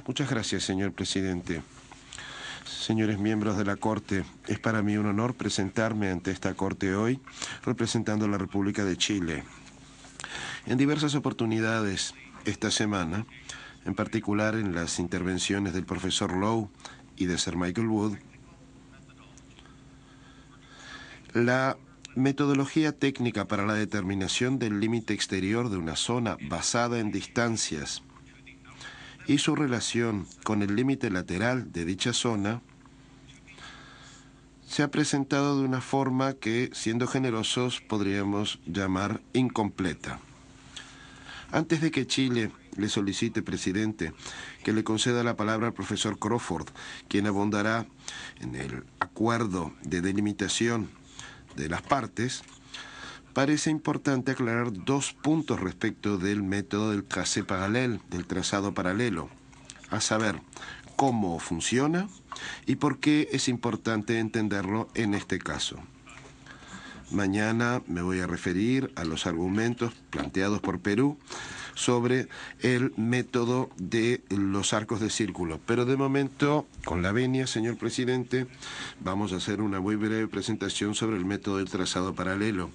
Muchas gracias, señor presidente. Señores miembros de la Corte, es para mí un honor presentarme ante esta Corte hoy, representando a la República de Chile. En diversas oportunidades esta semana, en particular en las intervenciones del profesor Lowe y de Sir Michael Wood, la metodología técnica para la determinación del límite exterior de una zona basada en distancias y su relación con el límite lateral de dicha zona se ha presentado de una forma que, siendo generosos, podríamos llamar incompleta. Antes de que Chile le solicite, presidente, que le conceda la palabra al profesor Crawford, quien abundará en el acuerdo de delimitación de las partes, parece importante aclarar dos puntos respecto del método del tracé paralel, del trazado paralelo, a saber, cómo funciona y por qué es importante entenderlo en este caso. Mañana me voy a referir a los argumentos planteados por Perú sobre el método de los arcos de círculo. Pero de momento, con la venia, señor presidente, vamos a hacer una muy breve presentación sobre el método del trazado paralelo.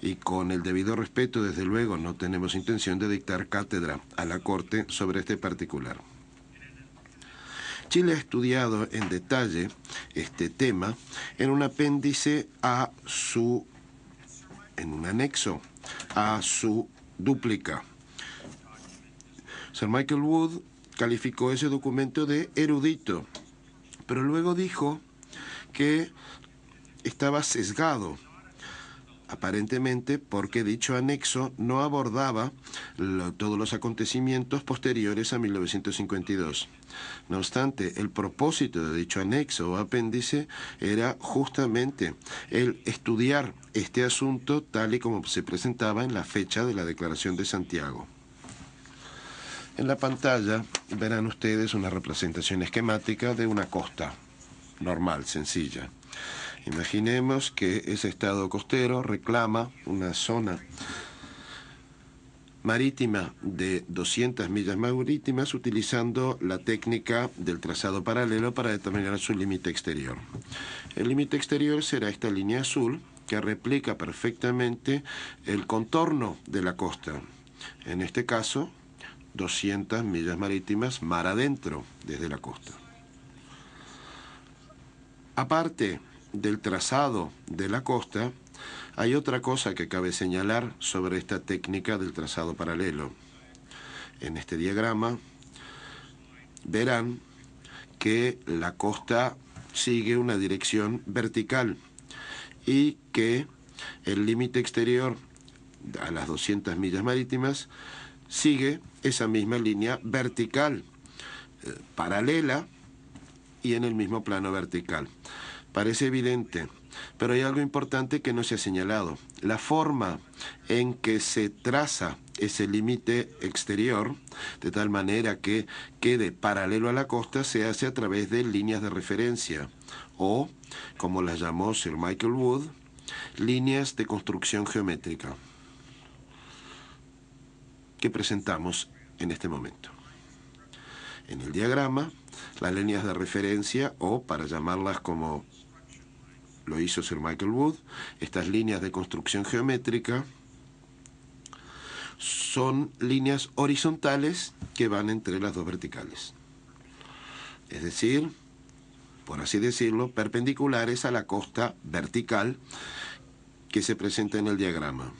Y con el debido respeto, desde luego, no tenemos intención de dictar cátedra a la Corte sobre este particular. Chile ha estudiado en detalle este tema en un apéndice en un anexo a su dúplica. Sir Michael Wood calificó ese documento de erudito, pero luego dijo que estaba sesgado, aparentemente porque dicho anexo no abordaba todos los acontecimientos posteriores a 1952. No obstante, el propósito de dicho anexo o apéndice era justamente el estudiar este asunto tal y como se presentaba en la fecha de la Declaración de Santiago. En la pantalla verán ustedes una representación esquemática de una costa normal, sencilla. Imaginemos que ese estado costero reclama una zona marítima de 200 millas marítimas utilizando la técnica del trazado paralelo para determinar su límite exterior. El límite exterior será esta línea azul que replica perfectamente el contorno de la costa. En este caso, 200 millas marítimas mar adentro desde la costa. Aparte del trazado de la costa, hay otra cosa que cabe señalar sobre esta técnica del trazado paralelo. En este diagrama verán que la costa sigue una dirección vertical y que el límite exterior a las 200 millas marítimas sigue esa misma línea vertical, paralela y en el mismo plano vertical. Parece evidente, pero hay algo importante que no se ha señalado. La forma en que se traza ese límite exterior, de tal manera que quede paralelo a la costa, se hace a través de líneas de referencia, o, como las llamó Sir Michael Wood, líneas de construcción geométrica, que presentamos en este momento. En el diagrama, las líneas de referencia, o para llamarlas como lo hizo Sir Michael Wood, estas líneas de construcción geométrica son líneas horizontales que van entre las dos verticales. Es decir, por así decirlo, perpendiculares a la costa vertical que se presenta en el diagrama.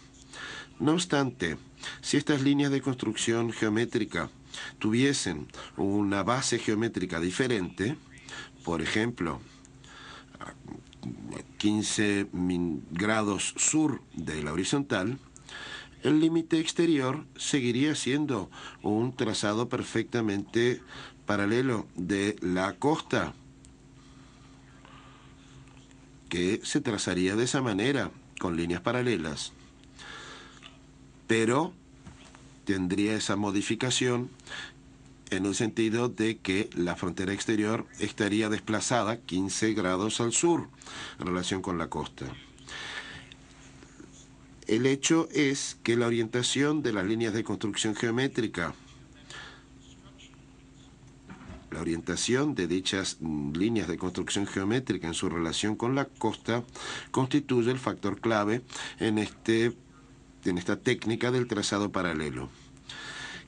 No obstante, si estas líneas de construcción geométrica tuviesen una base geométrica diferente, por ejemplo, 15 grados sur de la horizontal, el límite exterior seguiría siendo un trazado perfectamente paralelo de la costa, que se trazaría de esa manera, con líneas paralelas, pero tendría esa modificación en el sentido de que la frontera exterior estaría desplazada 15 grados al sur en relación con la costa. El hecho es que la orientación de las líneas de construcción geométrica, la orientación de dichas líneas de construcción geométrica en su relación con la costa constituye el factor clave en esta técnica del trazado paralelo.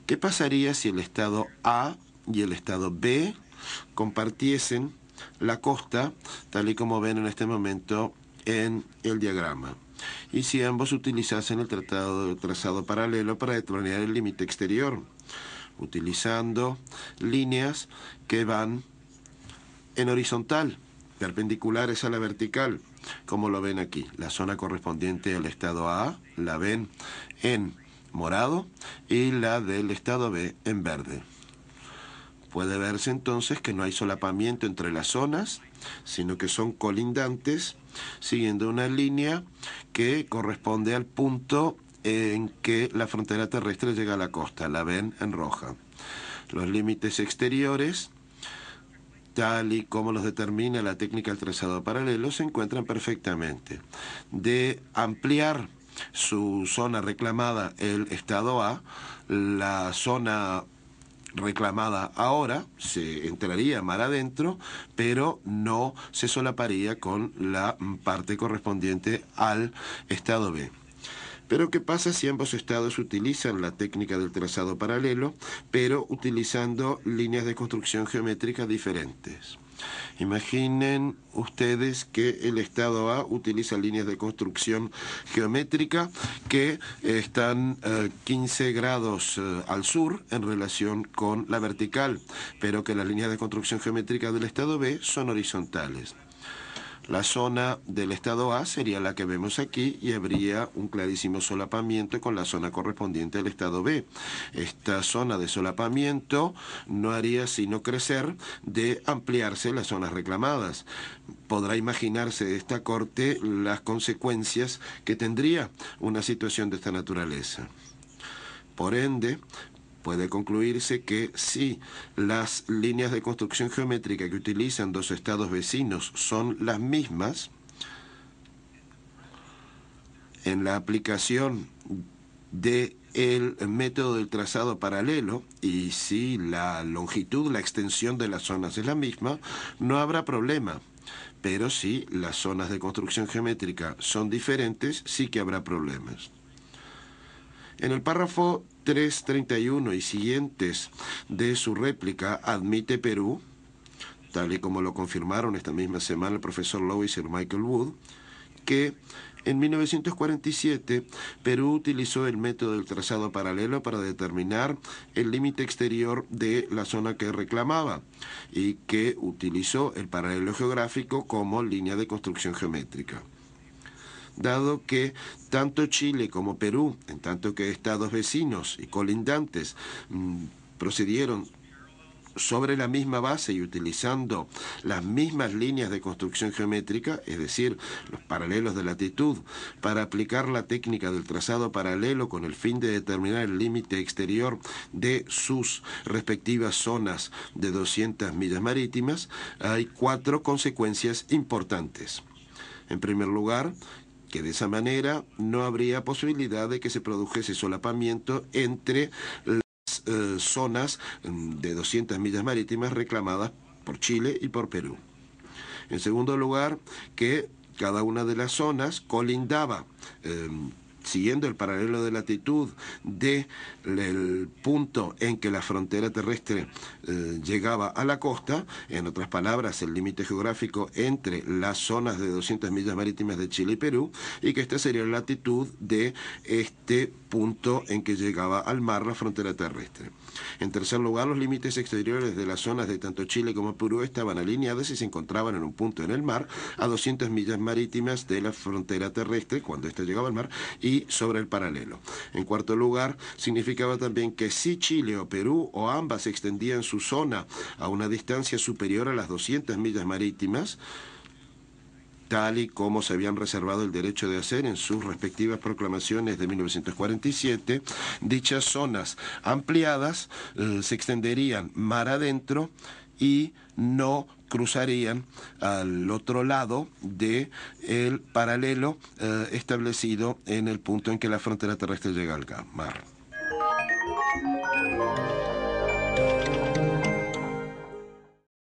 ¿Qué pasaría si el estado A y el estado B compartiesen la costa, tal y como ven en este momento en el diagrama? Y si ambos utilizasen el trazado paralelo para determinar el límite exterior, utilizando líneas que van en horizontal, perpendiculares a la vertical, como lo ven aquí. La zona correspondiente al estado A la ven en morado y la del estado B en verde. Puede verse entonces que no hay solapamiento entre las zonas, sino que son colindantes, siguiendo una línea que corresponde al punto en que la frontera terrestre llega a la costa, la ven en roja. Los límites exteriores, tal y como los determina la técnica del trazado paralelo, se encuentran perfectamente. De ampliar su zona reclamada, el estado A, la zona reclamada ahora se entraría mar adentro, pero no se solaparía con la parte correspondiente al estado B. Pero ¿qué pasa si ambos estados utilizan la técnica del trazado paralelo, pero utilizando líneas de construcción geométrica diferentes? Imaginen ustedes que el estado A utiliza líneas de construcción geométrica que están 15 grados al sur en relación con la vertical, pero que las líneas de construcción geométrica del estado B son horizontales. La zona del estado A sería la que vemos aquí y habría un clarísimo solapamiento con la zona correspondiente al estado B. Esta zona de solapamiento no haría sino crecer de ampliarse las zonas reclamadas. Podrá imaginarse de esta corte las consecuencias que tendría una situación de esta naturaleza. Por ende, puede concluirse que si las líneas de construcción geométrica que utilizan dos estados vecinos son las mismas, en la aplicación del método del trazado paralelo, y si la longitud, la extensión de las zonas es la misma, no habrá problema. Pero si las zonas de construcción geométrica son diferentes, sí que habrá problemas. En el párrafo 331 y siguientes de su réplica admite Perú, tal y como lo confirmaron esta misma semana el profesor Lowe y Sir Michael Wood, que en 1947 Perú utilizó el método del trazado paralelo para determinar el límite exterior de la zona que reclamaba y que utilizó el paralelo geográfico como línea de construcción geométrica. Dado que tanto Chile como Perú, en tanto que estados vecinos y colindantes, procedieron sobre la misma base y utilizando las mismas líneas de construcción geométrica, es decir, los paralelos de latitud, para aplicar la técnica del trazado paralelo con el fin de determinar el límite exterior de sus respectivas zonas de 200 millas marítimas, hay 4 consecuencias importantes. En primer lugar, que de esa manera no habría posibilidad de que se produjese solapamiento entre las zonas de 200 millas marítimas reclamadas por Chile y por Perú. En segundo lugar, que cada una de las zonas colindaba siguiendo el paralelo de latitud del punto en que la frontera terrestre llegaba a la costa, en otras palabras, el límite geográfico entre las zonas de 200 millas marítimas de Chile y Perú, y que esta sería la latitud de este punto en que llegaba al mar la frontera terrestre. En tercer lugar, los límites exteriores de las zonas de tanto Chile como Perú estaban alineados y se encontraban en un punto en el mar a 200 millas marítimas de la frontera terrestre cuando ésta llegaba al mar y sobre el paralelo. En cuarto lugar, significaba también que si Chile o Perú o ambas extendían su zona a una distancia superior a las 200 millas marítimas, tal y como se habían reservado el derecho de hacer en sus respectivas proclamaciones de 1947, dichas zonas ampliadas se extenderían mar adentro y no cruzarían al otro lado del paralelo establecido en el punto en que la frontera terrestre llega al mar.